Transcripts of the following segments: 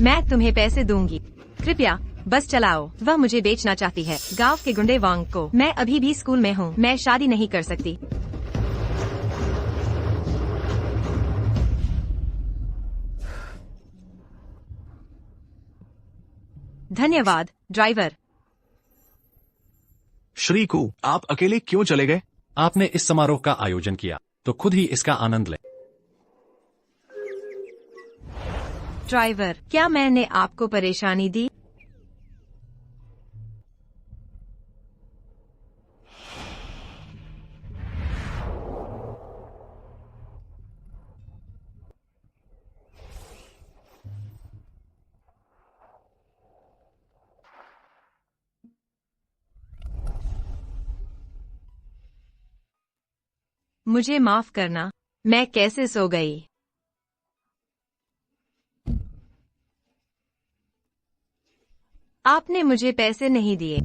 मैं तुम्हें पैसे दूंगी, कृपया बस चलाओ। वह मुझे बेचना चाहती है, गांव के गुंडे वांग को। मैं अभी भी स्कूल में हूँ, मैं शादी नहीं कर सकती। धन्यवाद ड्राइवर। श्रीकू, आप अकेले क्यों चले गए? आपने इस समारोह का आयोजन किया तो खुद ही इसका आनंद लें। ड्राइवर, क्या मैंने आपको परेशानी दी? मुझे माफ करना, मैं कैसे सो गई। आपने मुझे पैसे नहीं दिए।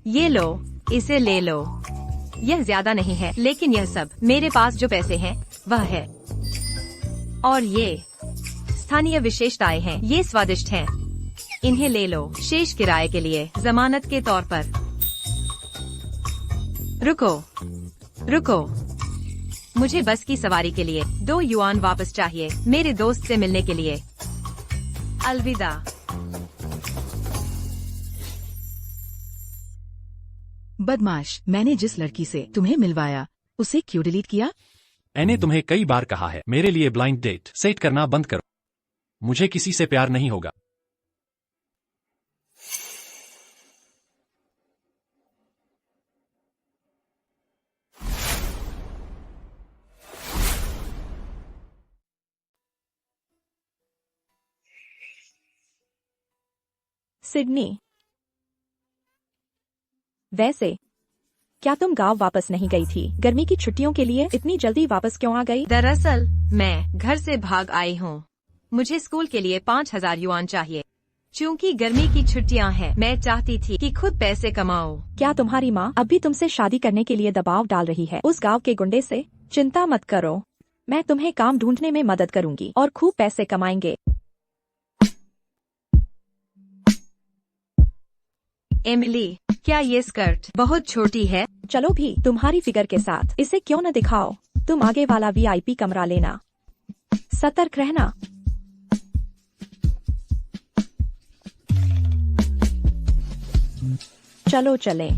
ये लो, इसे ले लो। यह ज्यादा नहीं है, लेकिन यह सब मेरे पास जो पैसे हैं वह है। और ये स्थानीय विशेषताएं हैं, ये स्वादिष्ट हैं। इन्हें ले लो शेष किराए के लिए, जमानत के तौर पर। रुको रुको, मुझे बस की सवारी के लिए 2 युआन वापस चाहिए, मेरे दोस्त से मिलने के लिए। अलविदा। बदमाश, मैंने जिस लड़की से तुम्हें मिलवाया उसे क्यों डिलीट किया? मैंने तुम्हें कई बार कहा है, मेरे लिए ब्लाइंड डेट सेट करना बंद करो। मुझे किसी से प्यार नहीं होगा। सिडनी, वैसे क्या तुम गांव वापस नहीं गई थी? गर्मी की छुट्टियों के लिए इतनी जल्दी वापस क्यों आ गई? दरअसल मैं घर से भाग आई हूँ। मुझे स्कूल के लिए 5000 युआन चाहिए। चूँकि गर्मी की छुट्टियाँ हैं, मैं चाहती थी कि खुद पैसे कमाऊँ। क्या तुम्हारी माँ अब भी तुमसे शादी करने के लिए दबाव डाल रही है उस गांव के गुंडे से? चिंता मत करो, मैं तुम्हें काम ढूंढने में मदद करूंगी और खूब पैसे कमाएंगे। एमिली, क्या ये स्कर्ट बहुत छोटी है? चलो भी तुम्हारी फिगर के साथ इसे क्यों न दिखाओ। तुम आगे वाला वीआईपी कमरा लेना, सतर्क रहना। चलो चलें।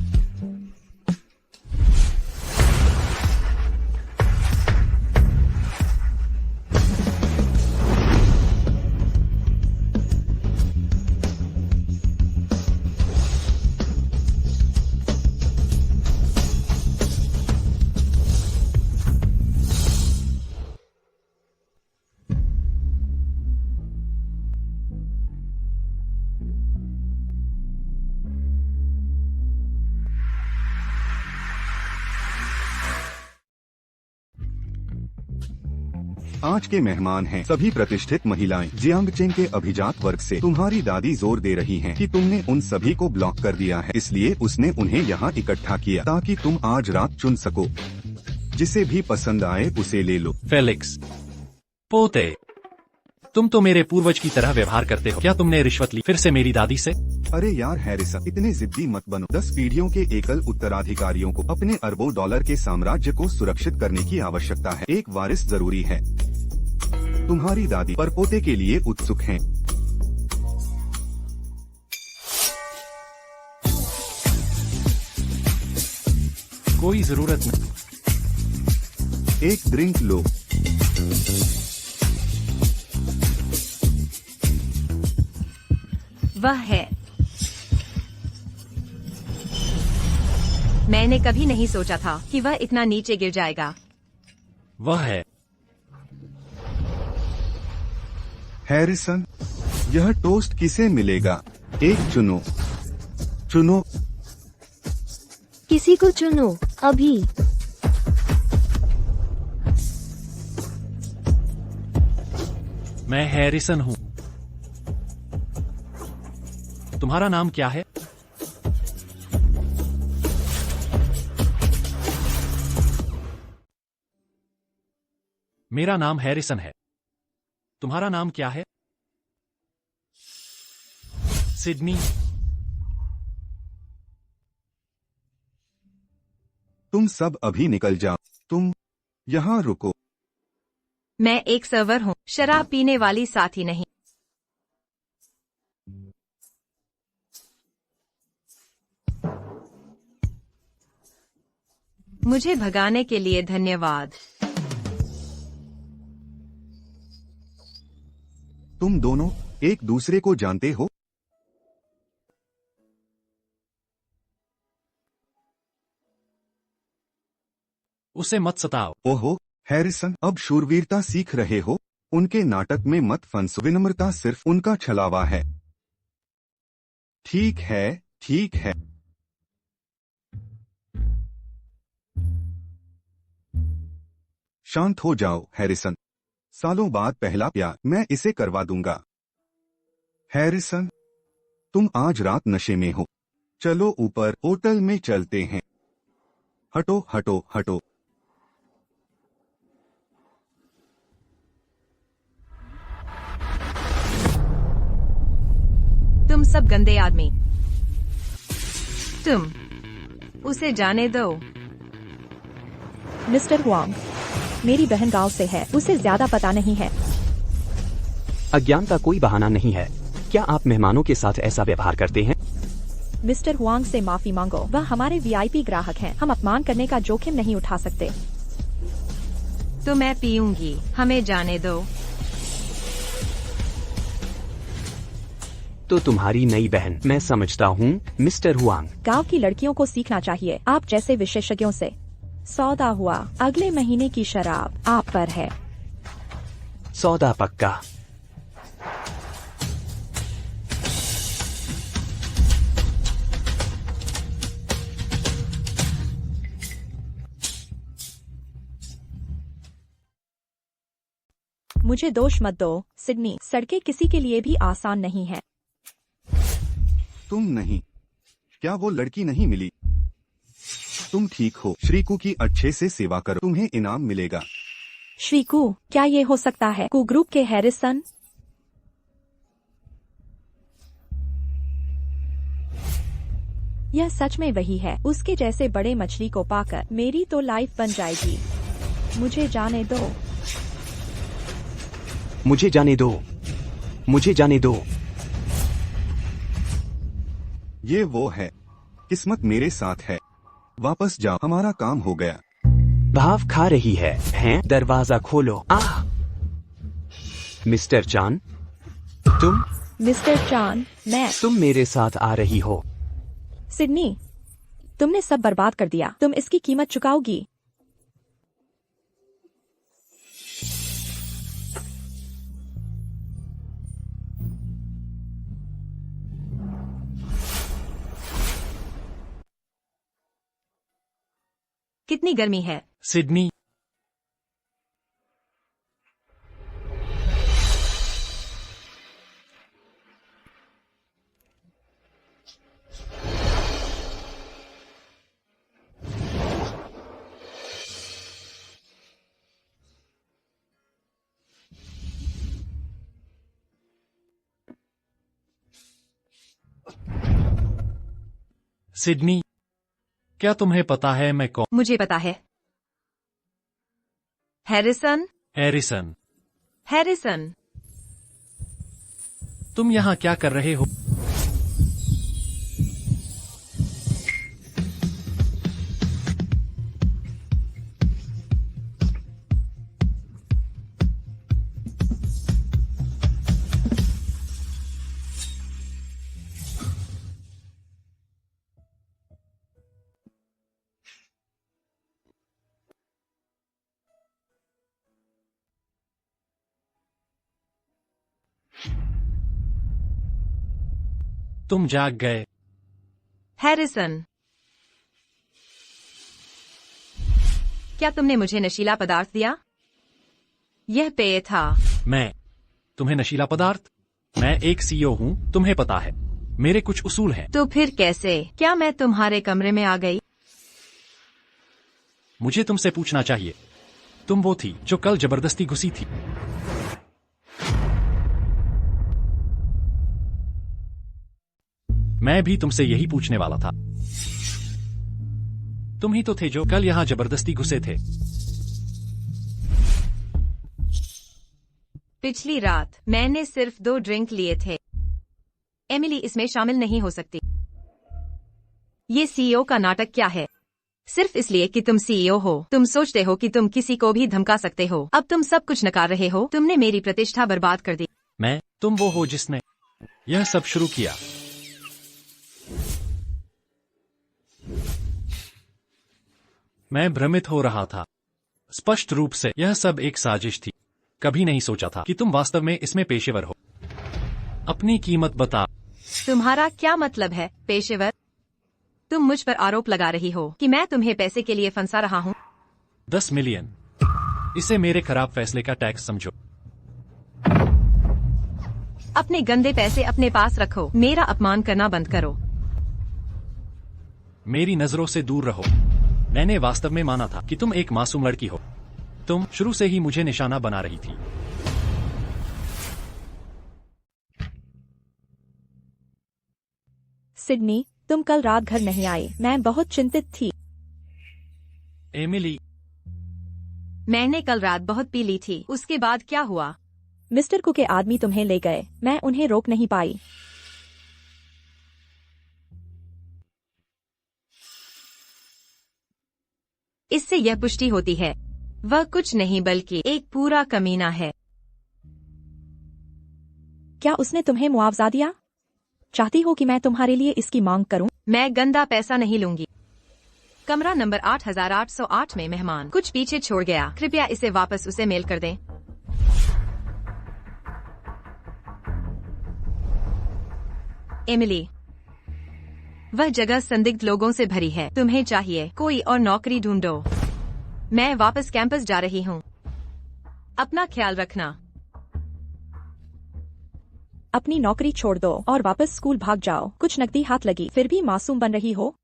आज के मेहमान हैं सभी प्रतिष्ठित महिलाएं। जियांगचेंग के अभिजात वर्ग से तुम्हारी दादी जोर दे रही हैं कि तुमने उन सभी को ब्लॉक कर दिया है, इसलिए उसने उन्हें यहाँ इकट्ठा किया ताकि तुम आज रात चुन सको। जिसे भी पसंद आए उसे ले लो। फेलिक्स पोते, तुम तो मेरे पूर्वज की तरह व्यवहार करते हो। क्या तुमने रिश्वत ली फिर से मेरी दादी से? अरे यार हैरिसन, इतने जिद्दी मत बनो। 10 पीढ़ियों के एकल उत्तराधिकारियों को अपने अरबों डॉलर के साम्राज्य को सुरक्षित करने की आवश्यकता है। एक वारिस जरूरी है। तुम्हारी दादी परपोते के लिए उत्सुक हैं। कोई जरूरत नहीं। एक ड्रिंक लो। वह है। मैंने कभी नहीं सोचा था कि वह इतना नीचे गिर जाएगा। वह है। हैरिसन, यह टोस्ट किसे मिलेगा? एक चुनो। चुनो। किसी को चुनो अभी। मैं हैरिसन हूँ। तुम्हारा नाम क्या है? मेरा नाम हैरिसन है। तुम्हारा नाम क्या है? सिडनी। तुम सब अभी निकल जाओ। तुम यहाँ रुको। मैं एक सर्वर हूँ, शराब पीने वाली साथी नहीं। मुझे भगाने के लिए धन्यवाद। तुम दोनों एक दूसरे को जानते हो? उसे मत सताओ। ओहो हैरिसन, अब शूरवीरता सीख रहे हो? उनके नाटक में मत फंसो। विनम्रता सिर्फ उनका छलावा है। ठीक है, ठीक है। शांत हो जाओ हैरिसन। सालों बाद पहला प्यार, मैं इसे करवा दूंगा। हैरिसन, तुम आज रात नशे में हो। चलो ऊपर होटल में चलते हैं। हटो हटो हटो। तुम सब गंदे आदमी। तुम उसे जाने दो। मिस्टर हुआंग, मेरी बहन गांव से है, उसे ज्यादा पता नहीं है। अज्ञानता कोई बहाना नहीं है। क्या आप मेहमानों के साथ ऐसा व्यवहार करते हैं? मिस्टर हुआंग से माफी मांगो, वह हमारे वीआईपी ग्राहक हैं। हम अपमान करने का जोखिम नहीं उठा सकते। तो मैं पीऊंगी, हमें जाने दो। तो तुम्हारी नई बहन, मैं समझता हूँ मिस्टर हुआंग। गांव की लड़कियों को सीखना चाहिए आप जैसे विशेषज्ञों से। सौदा हुआ, अगले महीने की शराब आप पर है। सौदा पक्का। मुझे दोष मत दो सिडनी, सड़कें किसी के लिए भी आसान नहीं है। तुम नहीं। क्या वो लड़की नहीं मिली? तुम ठीक हो। श्रीकू की अच्छे से सेवा करो, तुम्हें इनाम मिलेगा। श्रीकू, क्या ये हो सकता है? कू ग्रुप के हैरिसन? यह सच में वही है। उसके जैसे बड़े मछली को पाकर मेरी तो लाइफ बन जाएगी। मुझे जाने दो। मुझे जाने दो। मुझे जाने दो। ये वो है। किस्मत मेरे साथ है। वापस जाओ, हमारा काम हो गया। भाव खा रही है, हैं? दरवाजा खोलो। आह! मिस्टर चान, तुम मिस्टर चान, तुम मेरे साथ आ रही हो। सिडनी, तुमने सब बर्बाद कर दिया। तुम इसकी कीमत चुकाओगी। कितनी गर्मी है। सिडनी, सिडनी, क्या तुम्हें पता है मैं कौन? मुझे पता है। Harrison, Harrison, Harrison. तुम यहाँ क्या कर रहे हो? तुम जाग गए। हैरिसन, क्या तुमने मुझे नशीला पदार्थ दिया? यह पेय था। मैं तुम्हें नशीला पदार्थ? मैं एक सीईओ हूँ, तुम्हें पता है मेरे कुछ उसूल हैं। तो फिर कैसे? क्या मैं तुम्हारे कमरे में आ गई? मुझे तुमसे पूछना चाहिए। तुम वो थी जो कल जबरदस्ती घुसी थी। मैं भी तुमसे यही पूछने वाला था। तुम ही तो थे जो कल यहाँ जबरदस्ती घुसे थे। पिछली रात मैंने सिर्फ 2 ड्रिंक लिए थे। एमिली इसमें शामिल नहीं हो सकती। ये सीईओ का नाटक क्या है? सिर्फ इसलिए कि तुम सीईओ हो, तुम सोचते हो कि तुम किसी को भी धमका सकते हो। अब तुम सब कुछ नकार रहे हो। तुमने मेरी प्रतिष्ठा बर्बाद कर दी। तुम वो हो जिसने यह सब शुरू किया। मैं भ्रमित हो रहा था। स्पष्ट रूप से यह सब एक साजिश थी। कभी नहीं सोचा था कि तुम वास्तव में इसमें पेशेवर हो। अपनी कीमत बता। तुम्हारा क्या मतलब है पेशेवर? तुम मुझ पर आरोप लगा रही हो कि मैं तुम्हें पैसे के लिए फंसा रहा हूँ। 10 मिलियन। इसे मेरे खराब फैसले का टैक्स समझो। अपने गंदे पैसे अपने पास रखो। मेरा अपमान करना बंद करो। मेरी नजरों से दूर रहो। मैंने वास्तव में माना था कि तुम एक मासूम लड़की हो। तुम शुरू से ही मुझे निशाना बना रही थी। सिडनी, तुम कल रात घर नहीं आए। मैं बहुत चिंतित थी। एमिली, मैंने कल रात बहुत पी ली थी। उसके बाद क्या हुआ? मिस्टर कू के आदमी तुम्हें ले गए। मैं उन्हें रोक नहीं पाई। इससे यह पुष्टि होती है वह कुछ नहीं बल्कि एक पूरा कमीना है। क्या उसने तुम्हें मुआवजा दिया? चाहती हो कि मैं तुम्हारे लिए इसकी मांग करूं? मैं गंदा पैसा नहीं लूंगी। कमरा नंबर 8808 में मेहमान कुछ पीछे छोड़ गया। कृपया इसे वापस उसे मेल कर दें। एमिली, वह जगह संदिग्ध लोगों से भरी है। तुम्हें चाहिए कोई और नौकरी ढूंढो। मैं वापस कैंपस जा रही हूँ। अपना ख्याल रखना। अपनी नौकरी छोड़ दो और वापस स्कूल भाग जाओ। कुछ नकदी हाथ लगी, फिर भी मासूम बन रही हो।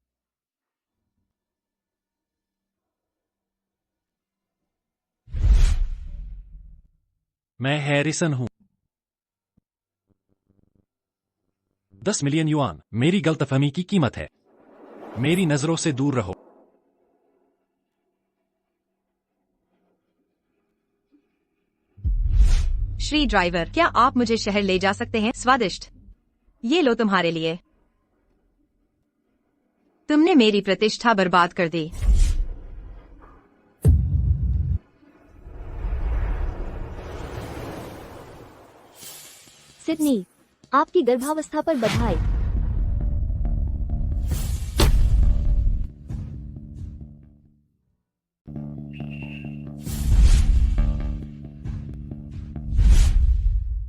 मैं हैरिसन हूँ। 10 मिलियन युआन मेरी गलतफहमी की कीमत है। मेरी नजरों से दूर रहो। श्री ड्राइवर, क्या आप मुझे शहर ले जा सकते हैं? स्वादिष्ट। ये लो तुम्हारे लिए। तुमने मेरी प्रतिष्ठा बर्बाद कर दी। सिडनी, आपकी गर्भावस्था पर बधाई।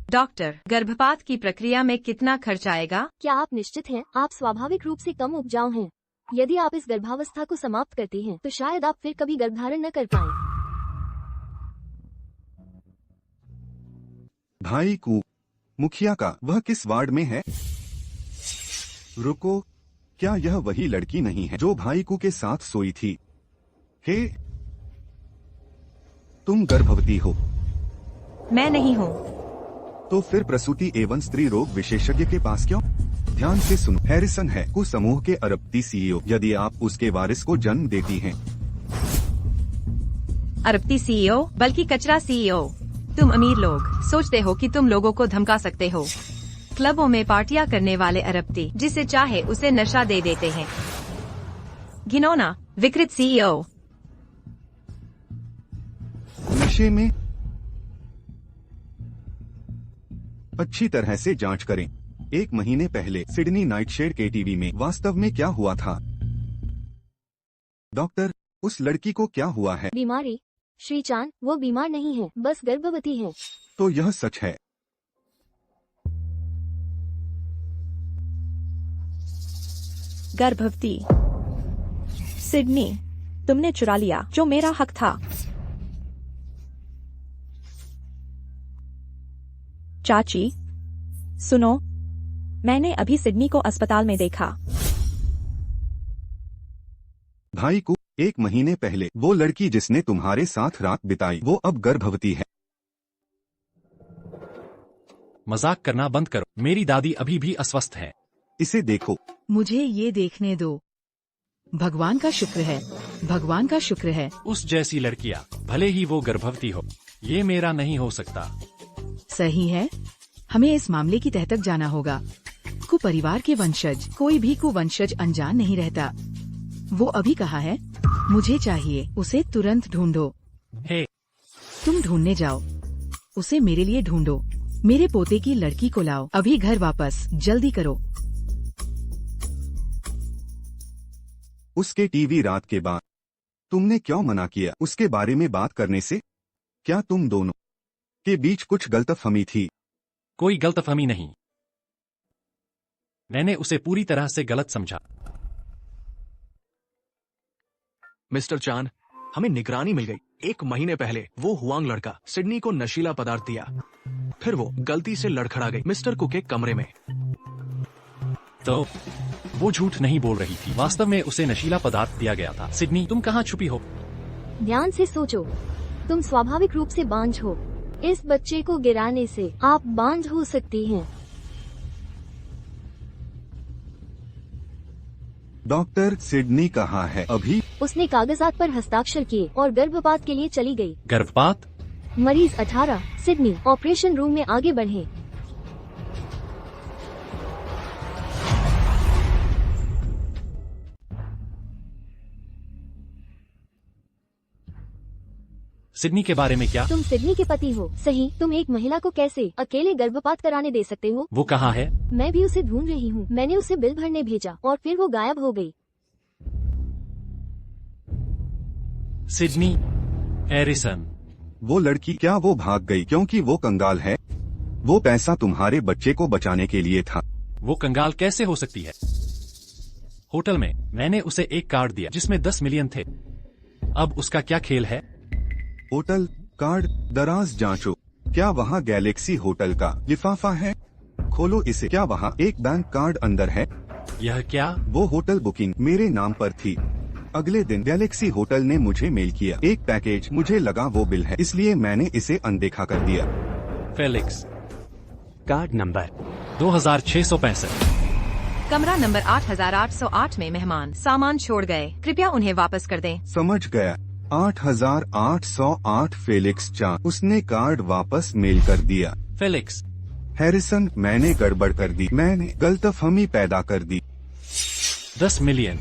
डॉक्टर, गर्भपात की प्रक्रिया में कितना खर्च आएगा? क्या आप निश्चित हैं? आप स्वाभाविक रूप से कम उपजाऊ हैं। यदि आप इस गर्भावस्था को समाप्त करते हैं तो शायद आप फिर कभी गर्भधारण न कर पाएं। भाई कू, मुखिया का वह किस वार्ड में है? रुको, क्या यह वही लड़की नहीं है जो भाई कू के साथ सोई थी? हे, तुम गर्भवती हो? मैं नहीं हूँ। तो फिर प्रसूति एवं स्त्री रोग विशेषज्ञ के पास क्यों? ध्यान से सुनो, हैरिसन है कू समूह के अरबती सीईओ। यदि आप उसके वारिस को जन्म देती हैं। अरबती सीईओ? बल्कि कचरा सीईओ। तुम अमीर लोग सोचते हो कि तुम लोगों को धमका सकते हो। क्लबों में पार्टियां करने वाले अरबती जिसे चाहे उसे नशा दे देते हैं। घिनौना, विकृत सीईओ। नशे में? अच्छी तरह से जांच करें। 1 महीने पहले सिडनी नाइटशेड के टीवी में वास्तव में क्या हुआ था? डॉक्टर, उस लड़की को क्या हुआ है? बीमारी? श्री चांद, वो बीमार नहीं है, बस गर्भवती है। तो यह सच है? गर्भवती? सिडनी, तुमने चुरा लिया जो मेरा हक था। चाची, सुनो, मैंने अभी सिडनी को अस्पताल में देखा। भाई को 1 महीने पहले वो लड़की जिसने तुम्हारे साथ रात बिताई वो अब गर्भवती है। मजाक करना बंद करो, मेरी दादी अभी भी अस्वस्थ है। इसे देखो। मुझे ये देखने दो। भगवान का शुक्र है, भगवान का शुक्र है। उस जैसी लड़कियां, भले ही वो गर्भवती हो, ये मेरा नहीं हो सकता। सही है, हमें इस मामले की तह तक जाना होगा। कुपरिवार के वंशज, कोई भी कुवंशज अनजान नहीं रहता। वो अभी कहाँ है? मुझे चाहिए, उसे तुरंत ढूंढो। हे, तुम ढूंढने जाओ, उसे मेरे लिए ढूंढो। मेरे पोते की लड़की को लाओ, अभी घर वापस, जल्दी करो। उसके टीवी रात के बाद तुमने क्यों मना किया उसके बारे में बात करने से? क्या तुम दोनों के बीच कुछ गलतफहमी थी? कोई गलतफहमी नहीं, मैंने उसे पूरी तरह से गलत समझा। मिस्टर चान, हमें निगरानी मिल गई। 1 महीने पहले वो हुआंग लड़का सिडनी को नशीला पदार्थ दिया, फिर वो गलती से लड़खड़ा गई मिस्टर कुक के कमरे में। तो वो झूठ नहीं बोल रही थी, वास्तव में उसे नशीला पदार्थ दिया गया था। सिडनी, तुम कहाँ छुपी हो? ध्यान से सोचो, तुम स्वाभाविक रूप से बांझ हो। इस बच्चे को गिराने से आप बांझ हो सकती हैं। डॉक्टर सिडनी कहाँ है अभी? उसने कागजात पर हस्ताक्षर किए और गर्भपात के लिए चली गई। गर्भपात? मरीज 18, सिडनी, ऑपरेशन रूम में आगे बढ़े। सिडनी के बारे में क्या? तुम सिडनी के पति हो, सही? तुम एक महिला को कैसे अकेले गर्भपात कराने दे सकते हो? वो कहाँ है? मैं भी उसे ढूंढ रही हूँ। मैंने उसे बिल भरने भेजा और फिर वो गायब हो गई। Sydney Harrison. वो लड़की, क्या वो भाग गई क्योंकि वो कंगाल है? वो पैसा तुम्हारे बच्चे को बचाने के लिए था। वो कंगाल कैसे हो सकती है? होटल में मैंने उसे एक कार्ड दिया जिसमें 10 मिलियन थे। अब उसका क्या खेल है? होटल कार्ड, दराज जांचो। क्या वहाँ गैलेक्सी होटल का लिफाफा है? खोलो इसे। क्या वहाँ एक बैंक कार्ड अंदर है? यह क्या? वो होटल बुकिंग मेरे नाम पर थी। अगले दिन गैलेक्सी होटल ने मुझे मेल किया एक पैकेज। मुझे लगा वो बिल है, इसलिए मैंने इसे अनदेखा कर दिया। फेलिक्स। Card number 2665। कमरा नंबर 8808 में मेहमान सामान छोड़ गए, कृपया उन्हें वापस कर दें। समझ गया। 8808 फेलिक्स चान। उसने कार्ड वापस मेल कर दिया। फेलिक्स। हैरिसन, मैंने गड़बड़ कर दी। मैंने गलतफहमी पैदा कर दी। 10 मिलियन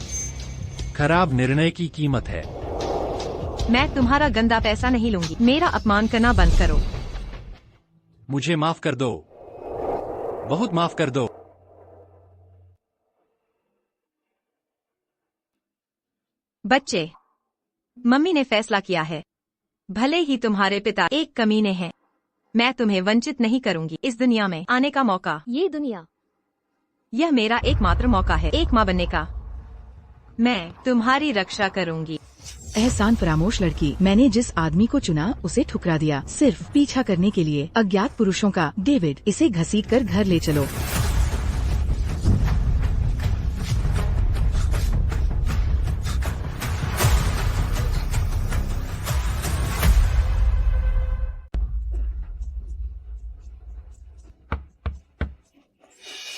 खराब निर्णय की कीमत है। मैं तुम्हारा गंदा पैसा नहीं लूंगी। मेरा अपमान करना बंद करो। मुझे माफ कर दो, बहुत माफ कर दो। बच्चे, मम्मी ने फैसला किया है, भले ही तुम्हारे पिता एक कमीने हैं, मैं तुम्हें वंचित नहीं करूंगी इस दुनिया में आने का मौका। ये दुनिया, यह मेरा एकमात्र मौका है एक माँ बनने का। मैं तुम्हारी रक्षा करूंगी। एहसान फरामोश लड़की, मैंने जिस आदमी को चुना उसे ठुकरा दिया सिर्फ पीछा करने के लिए। अज्ञात पुरुषों का। डेविड, इसे घसीट कर घर ले चलो।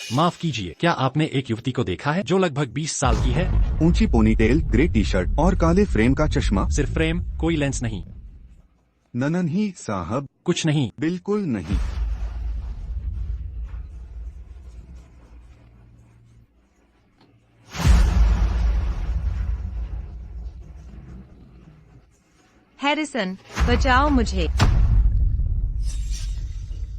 माफ कीजिए, क्या आपने एक युवती को देखा है जो लगभग 20 साल की है? ऊंची पोनीटेल, ग्रे टी शर्ट और काले फ्रेम का चश्मा। सिर्फ फ्रेम, कोई लेंस नहीं। ननन ही साहब। कुछ नहीं। बिल्कुल नहीं। हैरिसन, बचाओ मुझे।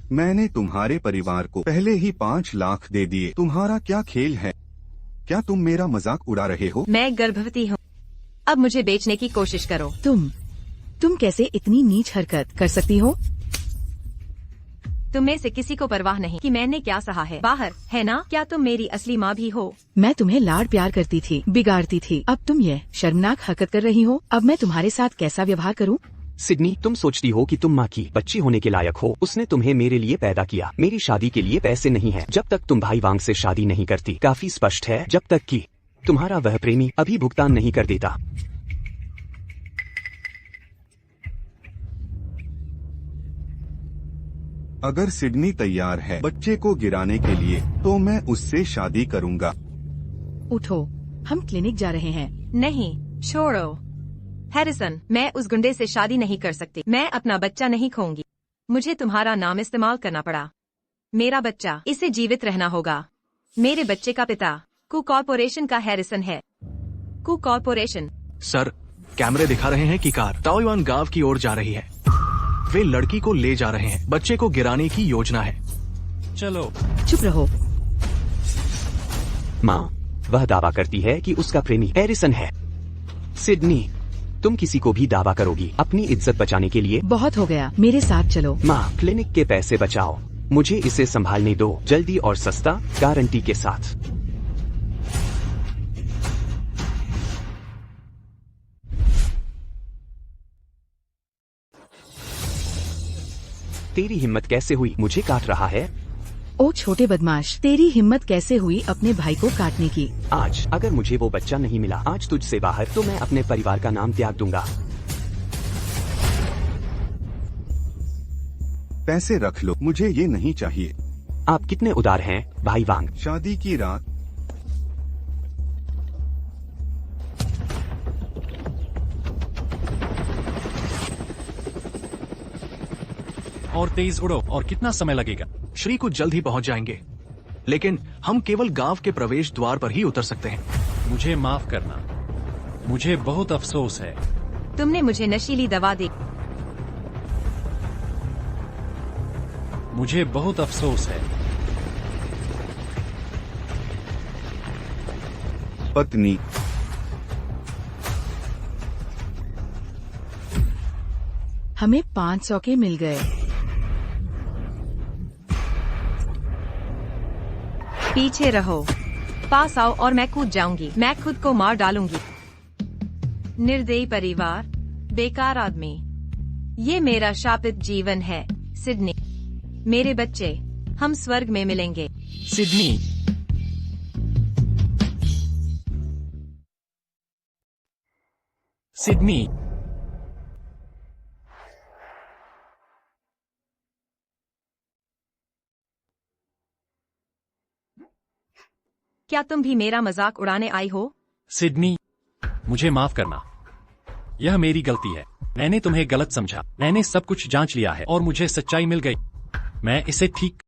मैंने तुम्हारे परिवार को पहले ही 5 लाख दे दिए। तुम्हारा क्या खेल है? क्या तुम मेरा मजाक उड़ा रहे हो? मैं गर्भवती हूँ, अब मुझे बेचने की कोशिश करो। तुम कैसे इतनी नीच हरकत कर सकती हो? तुम में से किसी को परवाह नहीं कि मैंने क्या सहा है बाहर, है ना? क्या तुम मेरी असली माँ भी हो? मैं तुम्हें लाड प्यार करती थी, बिगाड़ती थी। अब तुम ये शर्मनाक हरकत कर रही हो। अब मैं तुम्हारे साथ कैसा व्यवहार करूं? सिडनी, तुम सोचती हो कि तुम माँ की बच्ची होने के लायक हो। उसने तुम्हें मेरे लिए पैदा किया। मेरी शादी के लिए पैसे नहीं है जब तक तुम भाई वांग से शादी नहीं करती। काफी स्पष्ट है, जब तक कि तुम्हारा वह प्रेमी अभी भुगतान नहीं कर देता। अगर सिडनी तैयार है बच्चे को गिराने के लिए तो मैं उससे शादी करूंगा। उठो, हम क्लिनिक जा रहे हैं। नहीं, छोड़ो। हैरिसन, मैं उस गुंडे से शादी नहीं कर सकती। मैं अपना बच्चा नहीं खोऊंगी। मुझे तुम्हारा नाम इस्तेमाल करना पड़ा। मेरा बच्चा, इसे जीवित रहना होगा। मेरे बच्चे का पिता कू कॉर्पोरेशन का हैरिसन है। कू कॉर्पोरेशन। सर, कैमरे दिखा रहे हैं कि कार ताओयुआन गांव की ओर जा रही है। वे लड़की को ले जा रहे हैं। बच्चे को गिराने की योजना है। चलो। चुप रहो। माँ, वह दावा करती है कि उसका प्रेमी हैरिसन है। सिडनी, तुम किसी को भी दावा करोगी अपनी इज्जत बचाने के लिए? बहुत हो गया, मेरे साथ चलो। माँ, क्लिनिक के पैसे बचाओ। मुझे इसे संभालने दो, जल्दी और सस्ता, गारंटी के साथ। तेरी हिम्मत कैसे हुई मुझे काट रहा है? ओ छोटे बदमाश, तेरी हिम्मत कैसे हुई अपने भाई को काटने की? आज अगर मुझे वो बच्चा नहीं मिला आज तुझसे बाहर, तो मैं अपने परिवार का नाम त्याग दूंगा। पैसे रख लो, मुझे ये नहीं चाहिए। आप कितने उदार हैं भाई वांग। शादी की रात और तेज उड़ो। और कितना समय लगेगा? श्री कुछ जल्द ही पहुंच जाएंगे, लेकिन हम केवल गांव के प्रवेश द्वार पर ही उतर सकते हैं। मुझे माफ करना, मुझे बहुत अफसोस है। तुमने मुझे नशीली दवा दी। मुझे बहुत अफसोस है। पत्नी, हमें 500 के मिल गए। पीछे रहो, पास आओ और मैं कूद जाऊंगी। मैं खुद को मार डालूंगी। निर्दयी परिवार, बेकार आदमी। ये मेरा शापित जीवन है। सिडनी, मेरे बच्चे, हम स्वर्ग में मिलेंगे। सिडनी, सिडनी, क्या तुम भी मेरा मजाक उड़ाने आई हो? सिडनी, मुझे माफ करना। यह मेरी गलती है। मैंने तुम्हें गलत समझा। मैंने सब कुछ जांच लिया है और मुझे सच्चाई मिल गई। मैं इसे ठीक